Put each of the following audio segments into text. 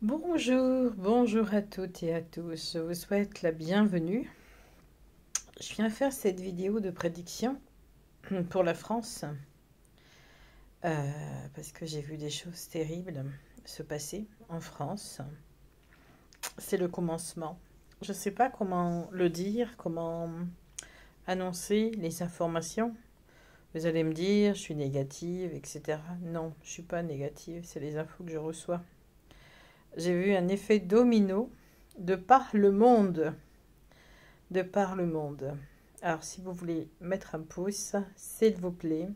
Bonjour, bonjour à toutes et à tous. Je vous souhaite la bienvenue. Je viens faire cette vidéo de prédiction pour la France parce que j'ai vu des choses terribles se passer en France. C'est le commencement. Je ne sais pas comment le dire, comment annoncer les informations. Vous allez me dire, je suis négative, etc. Non, je ne suis pas négative, c'est les infos que je reçois. J'ai vu un effet domino de par le monde. De par le monde. Alors, si vous voulez mettre un pouce, s'il vous plaît,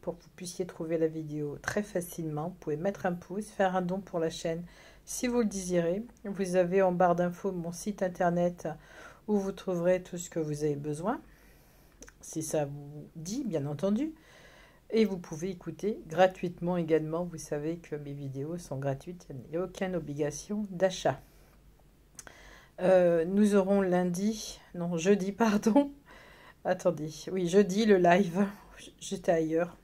pour que vous puissiez trouver la vidéo très facilement, vous pouvez mettre un pouce, faire un don pour la chaîne si vous le désirez. Vous avez en barre d'infos mon site internet où vous trouverez tout ce que vous avez besoin, si ça vous dit, bien entendu. Et vous pouvez écouter gratuitement également. Vous savez que mes vidéos sont gratuites, il n'y a aucune obligation d'achat. Nous aurons jeudi, pardon. Attendez, oui, jeudi le live. J'étais ailleurs.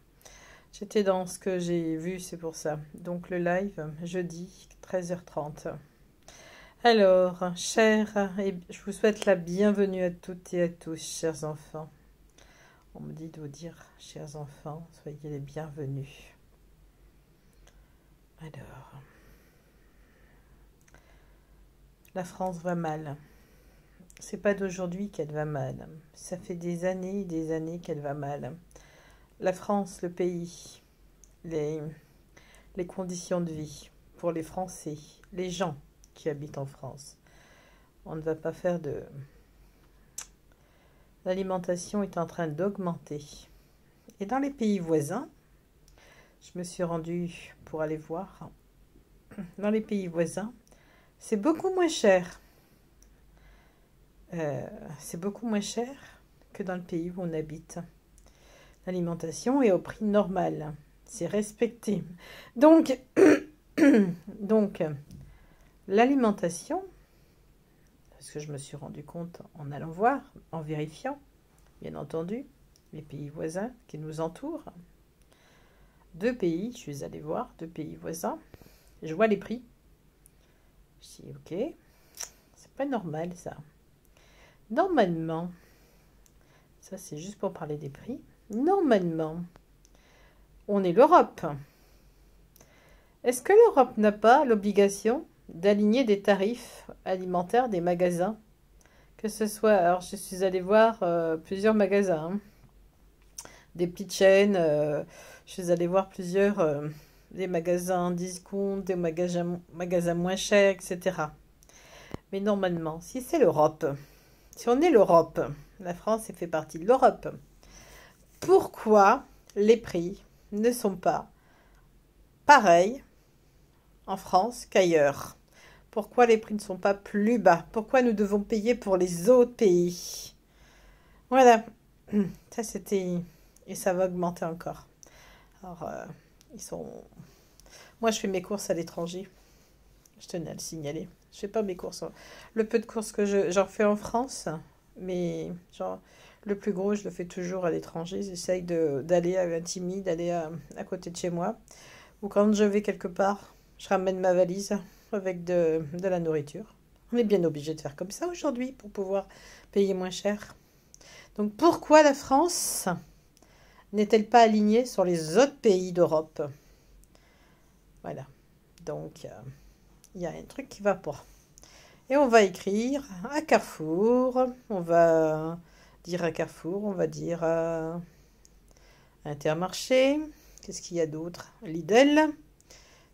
J'étais dans ce que j'ai vu, c'est pour ça. Donc le live, jeudi, 13h30. Alors, je vous souhaite la bienvenue à toutes et à tous, chers enfants. On me dit de vous dire, chers enfants, soyez les bienvenus. Alors, la France va mal. C'est pas d'aujourd'hui qu'elle va mal. Ça fait des années et des années qu'elle va mal. La France, le pays, les conditions de vie pour les Français, les gens qui habitent en France. On ne va pas faire de... L'alimentation est en train d'augmenter. Et dans les pays voisins, je me suis rendue pour aller voir, dans les pays voisins, c'est beaucoup moins cher. C'est beaucoup moins cher que dans le pays où on habite. L'alimentation est au prix normal. C'est respecté. Donc, l'alimentation, parce que je me suis rendu compte en allant voir, en vérifiant, bien entendu, les pays voisins qui nous entourent. Deux pays, je suis allée voir, deux pays voisins. Je vois les prix. Je dis, ok, c'est pas normal ça. Normalement, ça c'est juste pour parler des prix, normalement, on est l'Europe. Est-ce que l'Europe n'a pas l'obligation d'aligner des tarifs alimentaires des magasins? Que ce soit, alors je suis allée voir plusieurs magasins, hein, des petites chaînes, je suis allée voir plusieurs, des magasins discount, des magasins moins chers, etc. Mais normalement, si c'est l'Europe, si on est l'Europe, la France fait partie de l'Europe, pourquoi les prix ne sont pas pareils en France qu'ailleurs? Pourquoi les prix ne sont pas plus bas? Pourquoi nous devons payer pour les autres pays? Voilà, ça c'était... Et ça va augmenter encore. Alors, ils sont... Moi, je fais mes courses à l'étranger. Je tenais à le signaler. Je fais pas mes courses. Le peu de courses que j'en fais en France, mais genre, le plus gros, je le fais toujours à l'étranger. J'essaye d'aller à Vintimille, d'aller à côté de chez moi. Ou quand je vais quelque part, je ramène ma valise avec de la nourriture. On est bien obligé de faire comme ça aujourd'hui pour pouvoir payer moins cher. Donc pourquoi la France n'est-elle pas alignée sur les autres pays d'Europe? Voilà. Donc, il y a un truc qui va pas. Et on va écrire à Carrefour. On va dire à Carrefour. On va dire à Intermarché. Qu'est-ce qu'il y a d'autre? Lidl,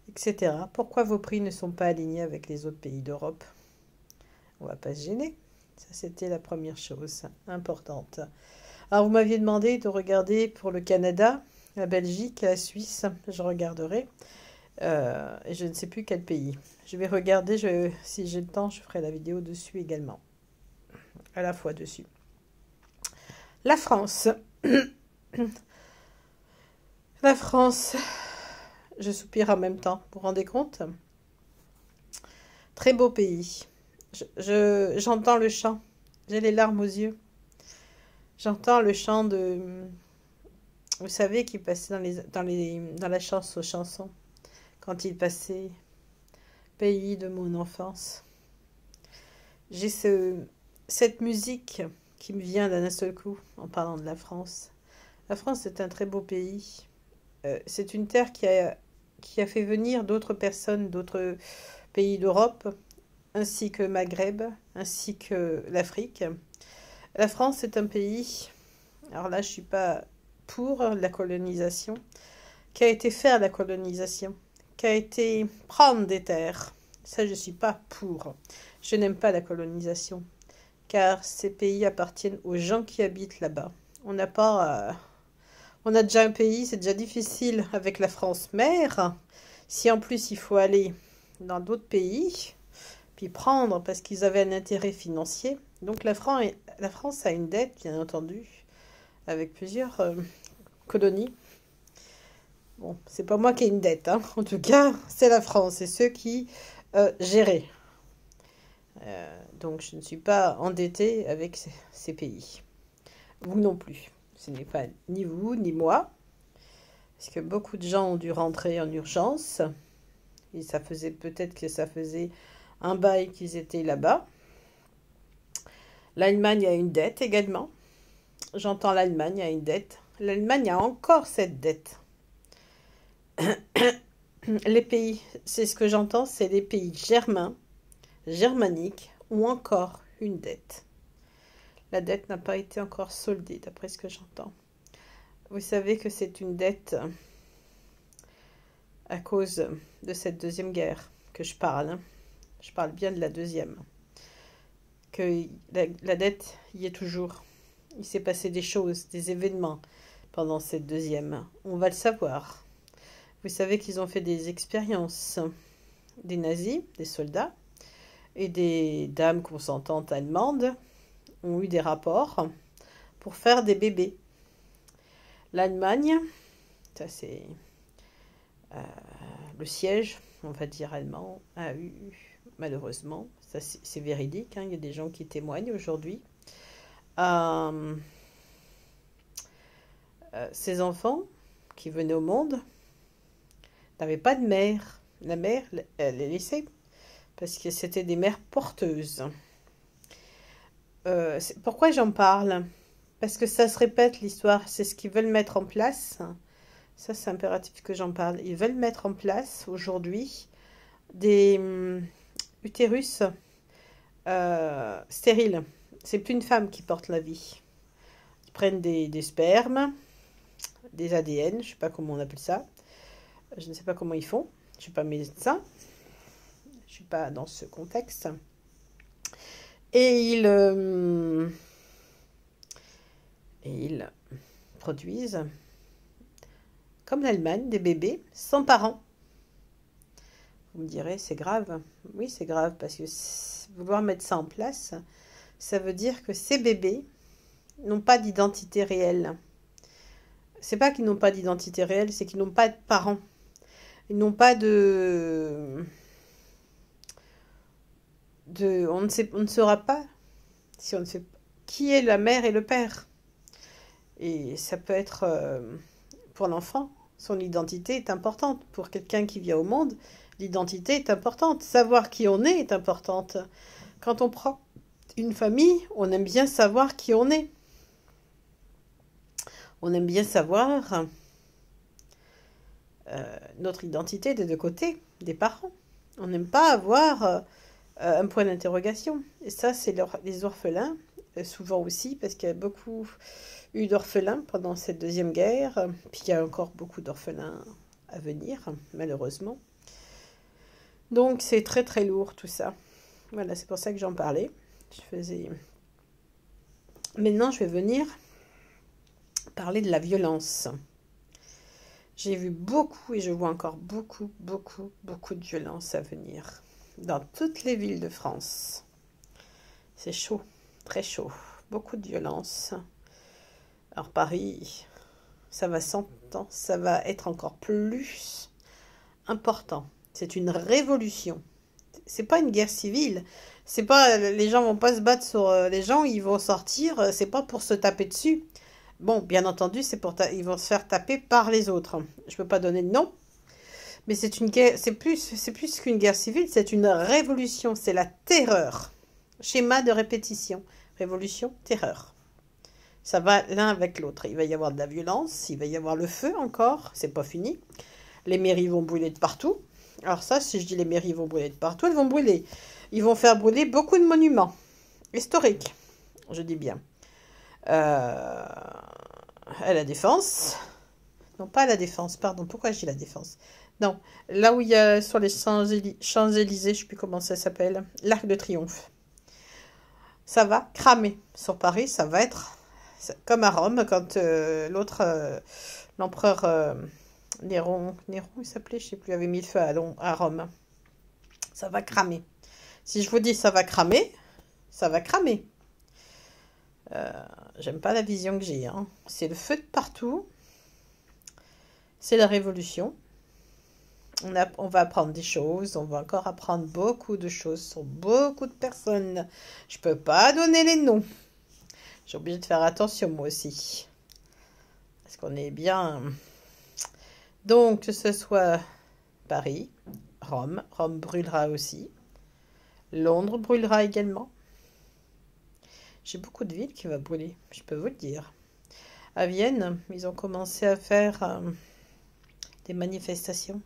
etc. Pourquoi vos prix ne sont pas alignés avec les autres pays d'Europe? On va pas se gêner. Ça, c'était la première chose importante. Alors, vous m'aviez demandé de regarder pour le Canada, la Belgique, la Suisse. Je regarderai. Et je ne sais plus quel pays. Je vais regarder, si j'ai le temps, je ferai la vidéo dessus également. À la fois dessus. La France. La France. Je soupire en même temps. Vous vous rendez compte? Très beau pays. J'entends le chant. J'ai les larmes aux yeux. J'entends le chant de... Vous savez, qui passait dans la chanson. Quand il passait pays de mon enfance. J'ai cette musique qui me vient d'un seul coup en parlant de la France. La France est un très beau pays. C'est une terre qui a fait venir d'autres personnes, d'autres pays d'Europe, ainsi que Maghreb, ainsi que l'Afrique. La France est un pays, alors là je ne suis pas pour la colonisation, qui a été faire la colonisation, qui a été prendre des terres. Ça je ne suis pas pour. Je n'aime pas la colonisation, car ces pays appartiennent aux gens qui habitent là-bas. On n'a pas... on a déjà un pays, c'est déjà difficile avec la France mère. Si en plus il faut aller dans d'autres pays, puis prendre parce qu'ils avaient un intérêt financier. Donc la France a une dette, bien entendu, avec plusieurs colonies. Bon, c'est pas moi qui ai une dette, hein. En tout cas, c'est la France, c'est ceux qui géraient. Donc je ne suis pas endettée avec ces pays. Vous non plus. Ce n'est pas ni vous, ni moi. Parce que beaucoup de gens ont dû rentrer en urgence. Et ça faisait peut-être que ça faisait un bail qu'ils étaient là-bas. L'Allemagne a une dette également. J'entends l'Allemagne a une dette. L'Allemagne a encore cette dette. Les pays, c'est ce que j'entends, c'est les pays germaniques ont encore une dette. La dette n'a pas été encore soldée, d'après ce que j'entends. Vous savez que c'est une dette à cause de cette deuxième guerre que je parle. Hein. Je parle bien de la deuxième. Que la dette y est toujours. Il s'est passé des choses, des événements pendant cette deuxième. On va le savoir. Vous savez qu'ils ont fait des expériences. Des nazis, des soldats, et des dames consentantes allemandes ont eu des rapports pour faire des bébés. L'Allemagne, ça c'est le siège, on va dire allemand, a eu, malheureusement, ça c'est véridique, hein, il y a des gens qui témoignent aujourd'hui, ces enfants qui venaient au monde n'avaient pas de mère. La mère, elle les laissait parce que c'était des mères porteuses. Pourquoi j'en parle? Parce que ça se répète l'histoire, c'est ce qu'ils veulent mettre en place. Ça, c'est impératif que j'en parle. Ils veulent mettre en place aujourd'hui des utérus stériles. C'est plus une femme qui porte la vie. Ils prennent des spermes, des ADN, je ne sais pas comment on appelle ça. Je ne sais pas comment ils font. Je ne suis pas médecin. Je ne suis pas dans ce contexte. Et ils produisent, comme l'Allemagne, des bébés sans parents. Vous me direz, c'est grave. Oui, c'est grave, parce que vouloir mettre ça en place, ça veut dire que ces bébés n'ont pas d'identité réelle. C'est pas qu'ils n'ont pas d'identité réelle, c'est qu'ils n'ont pas de parents. Ils n'ont pas on ne saura pas si on ne sait qui est la mère et le père. Et ça peut être pour l'enfant, son identité est importante. Pour quelqu'un qui vient au monde, l'identité est importante. Savoir qui on est importante. Quand on prend une famille, on aime bien savoir qui on est. On aime bien savoir notre identité des deux côtés, des parents. On n'aime pas avoir un point d'interrogation. Et ça, c'est les orphelins, souvent aussi, parce qu'il y a beaucoup eu d'orphelins pendant cette deuxième guerre. Puis il y a encore beaucoup d'orphelins à venir, malheureusement. Donc c'est très très lourd tout ça. Voilà, c'est pour ça que j'en parlais. Maintenant, je vais venir parler de la violence. J'ai vu beaucoup et je vois encore beaucoup de violence à venir dans toutes les villes de France. C'est chaud, très chaud. Beaucoup de violence. Alors Paris, ça va être encore plus important. C'est une révolution. C'est pas une guerre civile. C'est pas, les gens vont pas se battre sur les gens, ils vont sortir, c'est pas pour se taper dessus. Bon, bien entendu, c'est pour ils vont se faire taper par les autres. Je peux pas donner de nom. Mais c'est une guerre, c'est plus qu'une guerre civile, c'est une révolution, c'est la terreur. Schéma de répétition. Révolution, terreur. Ça va l'un avec l'autre. Il va y avoir de la violence, il va y avoir le feu encore, c'est pas fini. Les mairies vont brûler de partout. Alors ça, si je dis les mairies vont brûler de partout, elles vont brûler. Ils vont faire brûler beaucoup de monuments historiques, je dis bien. À la Défense. Non, pas à la Défense, pardon. Pourquoi je dis la Défense? Non, là où il y a sur les Champs-Élysées, je ne sais plus comment ça s'appelle, l'Arc de Triomphe. Ça va cramer. Sur Paris, ça va être comme à Rome, quand l'empereur Néron, il s'appelait, je ne sais plus, avait mis le feu à Rome. Ça va cramer. Si je vous dis ça va cramer, ça va cramer. J'aime pas la vision que j'ai. Hein. C'est le feu de partout. C'est la révolution. On va apprendre des choses. On va encore apprendre beaucoup de choses sur beaucoup de personnes. Je peux pas donner les noms. J'ai obligé de faire attention moi aussi. Parce qu'on est bien... Donc, que ce soit Paris, Rome. Rome brûlera aussi. Londres brûlera également. J'ai beaucoup de villes qui vont brûler, je peux vous le dire. À Vienne, ils ont commencé à faire des manifestations.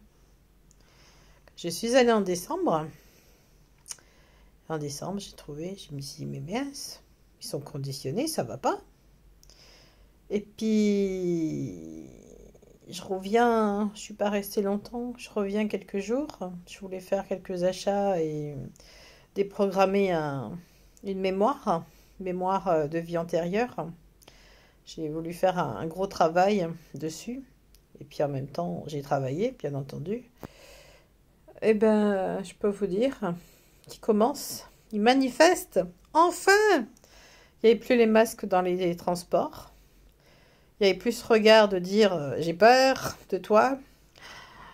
Je suis allée en décembre. En décembre, je me suis dit, mais mince, ils sont conditionnés, ça va pas. Et puis, je reviens, je suis pas restée longtemps, je reviens quelques jours. Je voulais faire quelques achats et déprogrammer une mémoire de vie antérieure. J'ai voulu faire un gros travail dessus. Et puis en même temps, j'ai travaillé, bien entendu. Eh ben, je peux vous dire qu'ils commencent, ils manifestent. Enfin! Il n'y avait plus les masques dans les transports. Il n'y avait plus ce regard de dire j'ai peur de toi.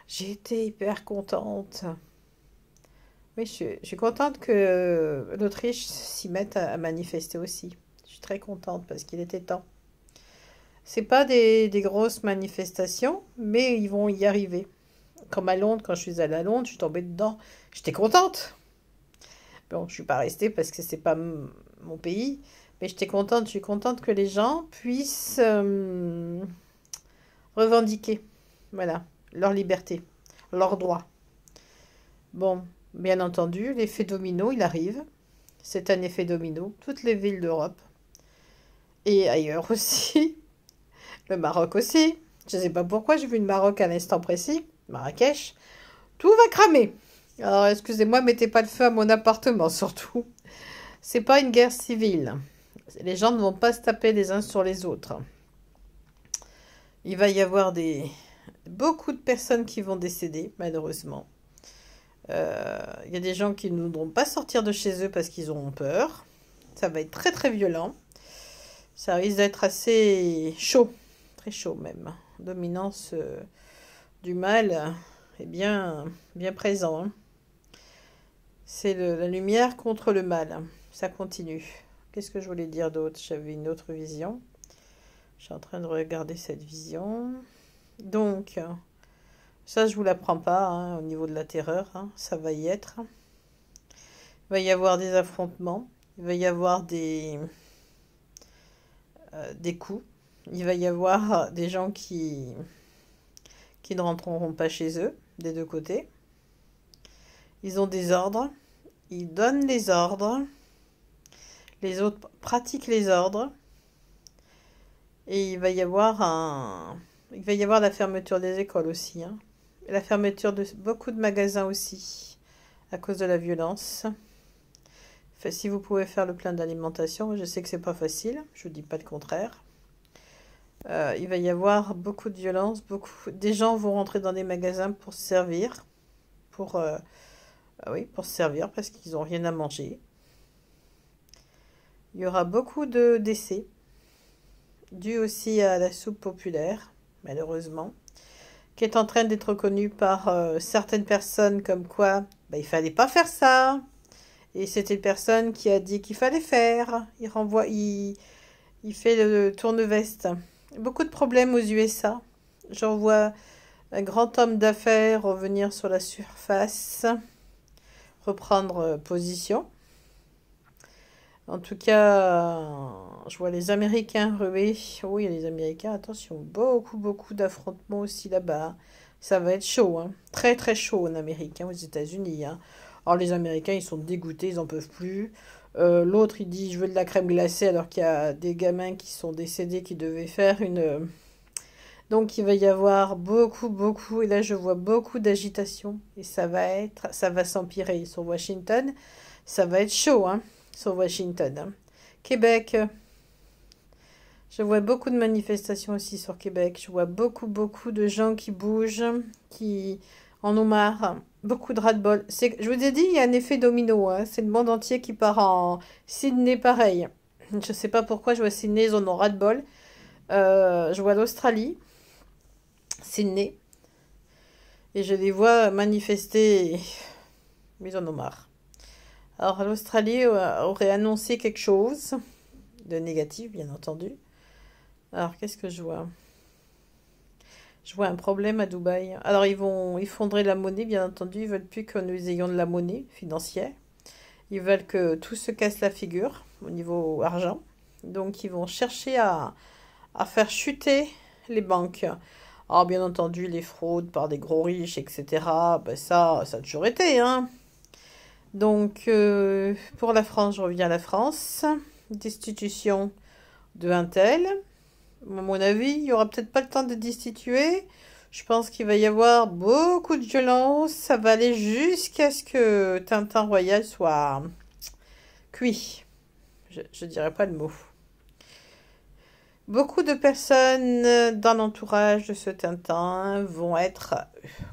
J'ai été hyper contente. Oui, je suis contente que l'Autriche s'y mette à manifester aussi. Je suis très contente parce qu'il était temps. C'est pas des grosses manifestations, mais ils vont y arriver. Comme à Londres, quand je suis allée à Londres, je suis tombée dedans. J'étais contente. Bon, je suis pas restée parce que c'est pas mon pays, mais j'étais contente. Je suis contente que les gens puissent revendiquer, voilà, leur liberté, leurs droits. Bon, bien entendu, l'effet domino, il arrive. C'est un effet domino. Toutes les villes d'Europe et ailleurs aussi. Le Maroc aussi. Je ne sais pas pourquoi, j'ai vu le Maroc à l'instant précis. Marrakech. Tout va cramer. Alors, excusez-moi, mettez pas le feu à mon appartement, surtout. C'est pas une guerre civile. Les gens ne vont pas se taper les uns sur les autres. Il va y avoir beaucoup de personnes qui vont décéder, malheureusement. Il y a des gens qui ne voudront pas sortir de chez eux parce qu'ils auront peur. Ça va être très très violent. Ça risque d'être assez chaud. Très chaud même. Dominance du mal est bien présent. Hein. C'est la lumière contre le mal. Ça continue. Qu'est-ce que je voulais dire d'autre? J'avais une autre vision. Je suis en train de regarder cette vision. Donc, ça je vous l'apprends pas hein, au niveau de la terreur. Hein, ça va y être. Il va y avoir des affrontements. Il va y avoir des coups. Il va y avoir des gens qui ne rentreront pas chez eux, des deux côtés. Ils ont des ordres. Ils donnent les ordres. Les autres pratiquent les ordres. Et il va y avoir la fermeture des écoles aussi. Hein. Et la fermeture de beaucoup de magasins aussi, à cause de la violence. Enfin, si vous pouvez faire le plein d'alimentation, je sais que c'est pas facile, je ne dis pas le contraire. Il va y avoir beaucoup de violence, des gens vont rentrer dans des magasins pour se servir, pour se servir parce qu'ils n'ont rien à manger. Il y aura beaucoup de décès, dû aussi à la soupe populaire, malheureusement, qui est en train d'être reconnue par certaines personnes comme quoi il fallait pas faire ça. Et c'était une personne qui a dit qu'il fallait faire. Il fait le tourne-veste. Beaucoup de problèmes aux USA. J'en vois Un grand homme d'affaires revenir sur la surface, reprendre position. En tout cas, je vois les Américains ruer. Oui, les Américains, attention, beaucoup d'affrontements aussi là-bas. Ça va être chaud, hein. Très très chaud en Amérique, hein, aux États-Unis, hein. Alors les Américains, ils sont dégoûtés, ils n'en peuvent plus. L'autre, il dit, je veux de la crème glacée, alors qu'il y a des gamins qui sont décédés qui devaient faire une... Donc il va y avoir beaucoup, et là je vois beaucoup d'agitation, et ça va s'empirer sur Washington. Ça va être chaud, hein, sur Washington, hein. Québec, je vois beaucoup de manifestations aussi sur Québec. Je vois beaucoup de gens qui bougent, qui en ont marre. Beaucoup de ras-le-bol. Je vous ai dit, il y a un effet domino, hein. C'est le monde entier qui part en Sydney, pareil. Je ne sais pas pourquoi, je vois Sydney, ils en ont ras-le-bol. Je vois l'Australie, Sydney. Et je les vois manifester, mais ils en ont marre. Alors, l'Australie aurait annoncé quelque chose de négatif, bien entendu. Alors, qu'est-ce que je vois? Je vois un problème à Dubaï. Alors, ils vont effondrer la monnaie, bien entendu. Ils veulent plus que nous ayons de la monnaie financière. Ils veulent que tout se casse la figure au niveau argent. Donc, ils vont chercher à faire chuter les banques. Alors, bien entendu, les fraudes par des gros riches, etc. Ben ça a toujours été, hein. Donc, pour la France, je reviens à la France. Destitution de un tel. À mon avis, il n'y aura peut-être pas le temps de destituer. Je pense qu'il va y avoir beaucoup de violence. Ça va aller jusqu'à ce que Tintin Royal soit cuit. Je ne dirais pas le mot. Beaucoup de personnes dans l'entourage de ce Tintin vont être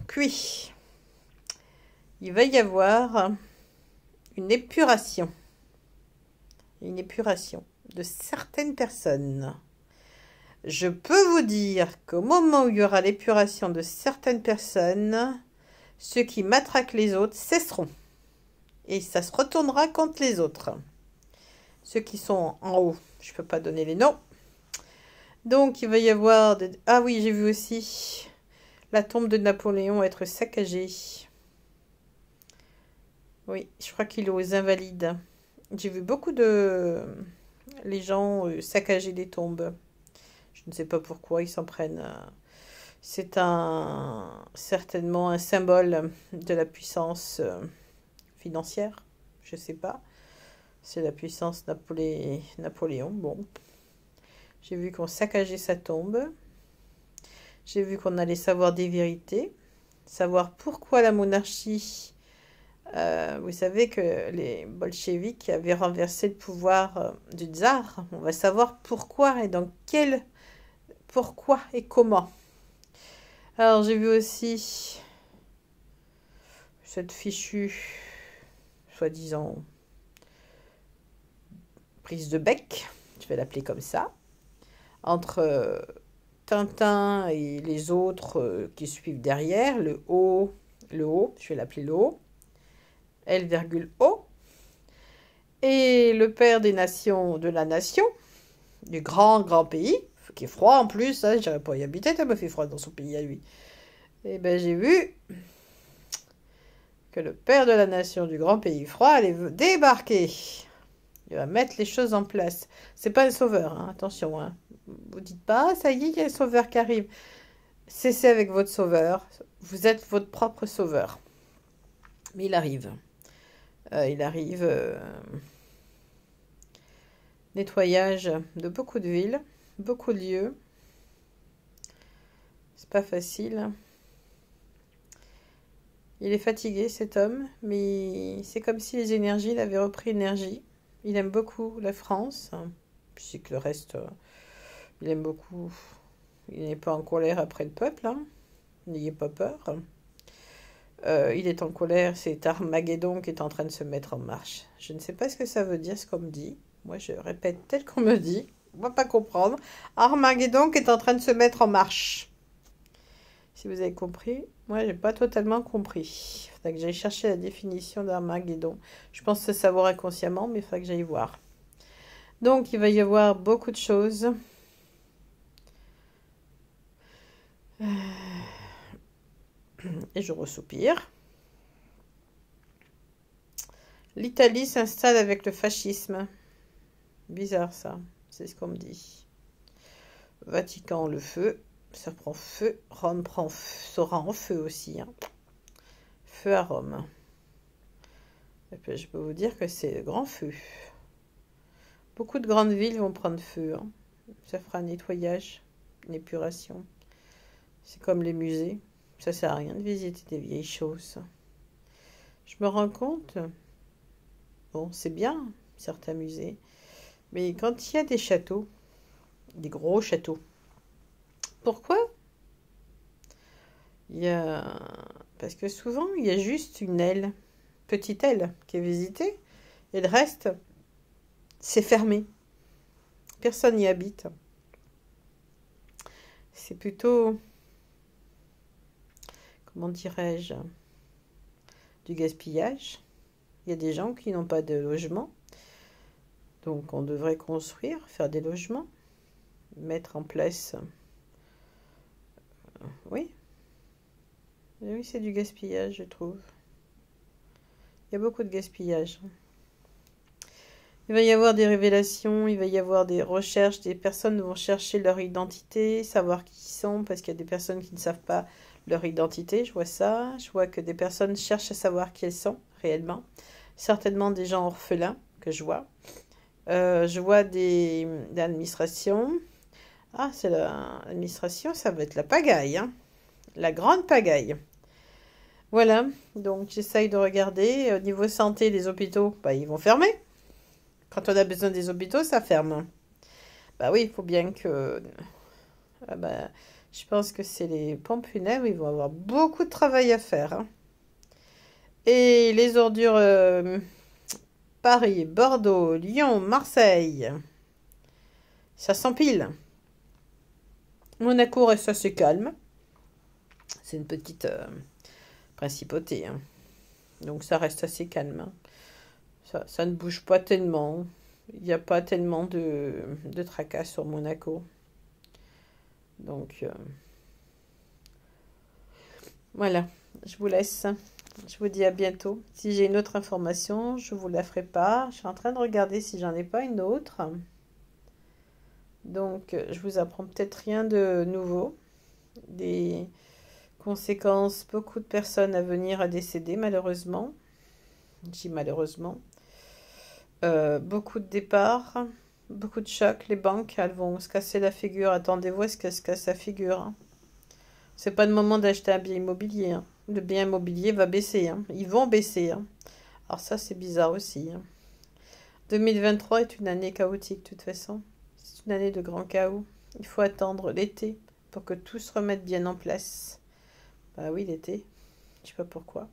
cuits. Il va y avoir une épuration. Une épuration de certaines personnes. Je peux vous dire qu'au moment où il y aura l'épuration de certaines personnes, ceux qui matraquent les autres cesseront. Et ça se retournera contre les autres. Ceux qui sont en haut, je ne peux pas donner les noms. Donc il va y avoir... Ah oui, j'ai vu aussi la tombe de Napoléon être saccagée. Oui, je crois qu'il est aux Invalides. J'ai vu beaucoup de... les gens saccager des tombes. Je ne sais pas pourquoi ils s'en prennent. C'est certainement un symbole de la puissance financière. Je ne sais pas. C'est la puissance Napoléon. Bon. J'ai vu qu'on saccageait sa tombe. J'ai vu qu'on allait savoir des vérités. Savoir pourquoi la monarchie... vous savez que les bolcheviks avaient renversé le pouvoir du tsar. On va savoir pourquoi et dans quel... Pourquoi et comment. Alors, j'ai vu aussi cette fichue, soi-disant, prise de bec, je vais l'appeler comme ça, entre Tintin et les autres qui suivent derrière, le haut, je vais l'appeler le haut, L,O, et le père des nations de la nation, du grand pays, qui est froid en plus, hein, je n'irais pas y habiter, ça me fait froid dans son pays à lui. Et ben j'ai vu que le père de la nation du grand pays froid allait débarquer. Il va mettre les choses en place. C'est pas un sauveur, hein, attention. Hein. Vous dites pas, ça y est, il y a un sauveur qui arrive. Cessez avec votre sauveur. Vous êtes votre propre sauveur. Mais il arrive. Nettoyage de beaucoup de villes, beaucoup de lieux. C'est pas facile. Il est fatigué, cet homme, mais c'est comme si les énergies, il avait repris énergie. Il aime beaucoup la France. Puis que le reste, il aime beaucoup. Il n'est pas en colère après le peuple. Hein. N'ayez pas peur. Il est en colère, c'est Armageddon qui est en train de se mettre en marche. Je ne sais pas ce que ça veut dire, ce qu'on me dit. Moi, je répète tel qu'on me dit. On va pas comprendre. Armageddon qui est en train de se mettre en marche. Si vous avez compris, moi, j'ai pas totalement compris. Il faudrait que j'aille chercher la définition d'Armageddon. Je pense se savoir inconsciemment, mais il faudrait que j'aille voir. Donc, il va y avoir beaucoup de choses. Et je ressoupire. L'Italie s'installe avec le fascisme. Bizarre ça, c'est ce qu'on me dit. Vatican, le feu. Ça prend feu. Rome sera en feu aussi. Hein. Feu à Rome. Et puis je peux vous dire que c'est le grand feu. Beaucoup de grandes villes vont prendre feu. Hein. Ça fera un nettoyage, une épuration. C'est comme les musées. Ça sert à rien de visiter des vieilles choses. Je me rends compte, bon, c'est bien, certains musées, mais quand il y a des châteaux, des gros châteaux, pourquoi? Parce que souvent, il y a juste une aile, petite aile, qui est visitée, et le reste, c'est fermé. Personne n'y habite. C'est plutôt, comment dirais-je, du gaspillage. Il y a des gens qui n'ont pas de logement. Donc on devrait construire, faire des logements, mettre en place. Oui. Oui, c'est du gaspillage, je trouve. Il y a beaucoup de gaspillage. Il va y avoir des révélations, il va y avoir des recherches, des personnes vont chercher leur identité, savoir qui ils sont, parce qu'il y a des personnes qui ne savent pas leur identité, je vois ça. Je vois que des personnes cherchent à savoir qui elles sont réellement. Certainement des gens orphelins que je vois. Je vois des administrations. Ah, c'est l'administration, ça va être la pagaille, hein. La grande pagaille. Voilà, donc j'essaye de regarder. Au niveau santé, les hôpitaux, bah, ils vont fermer. Quand on a besoin des hôpitaux, ça ferme. Bah oui, il faut bien que... Ah bah, je pense que c'est les pompes funèbres, ils vont avoir beaucoup de travail à faire. Hein. Et les ordures... Paris, Bordeaux, Lyon, Marseille. Ça s'empile. Monaco reste assez calme. C'est une petite principauté. Hein. Donc ça reste assez calme. Hein. Ça ne bouge pas tellement. Il n'y a pas tellement de tracas sur Monaco. Donc voilà, je vous laisse. Je vous dis à bientôt. Si j'ai une autre information, je vous la ferai pas. Je suis en train de regarder si j'en ai pas une autre. Donc, je vous apprends peut-être rien de nouveau. Des conséquences, beaucoup de personnes à venir à décéder, malheureusement. Je dis malheureusement. Beaucoup de départs, beaucoup de chocs. Les banques, elles vont se casser la figure. Attendez-vous à ce qu'elles se cassent la figure. Hein. C'est pas le moment d'acheter un bien immobilier. Hein. Le bien immobilier va baisser. Hein. Ils vont baisser. Hein. Alors ça, c'est bizarre aussi. Hein. 2023 est une année chaotique, de toute façon. C'est une année de grand chaos. Il faut attendre l'été pour que tout se remette bien en place. Bah oui, l'été. Je sais pas pourquoi.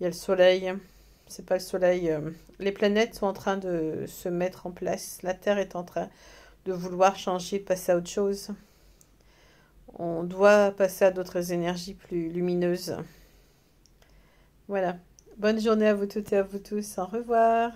Il y a le soleil. C'est pas le soleil. Les planètes sont en train de se mettre en place. La Terre est en train de vouloir changer, passer à autre chose. On doit passer à d'autres énergies plus lumineuses. Voilà. Bonne journée à vous toutes et à vous tous. Au revoir.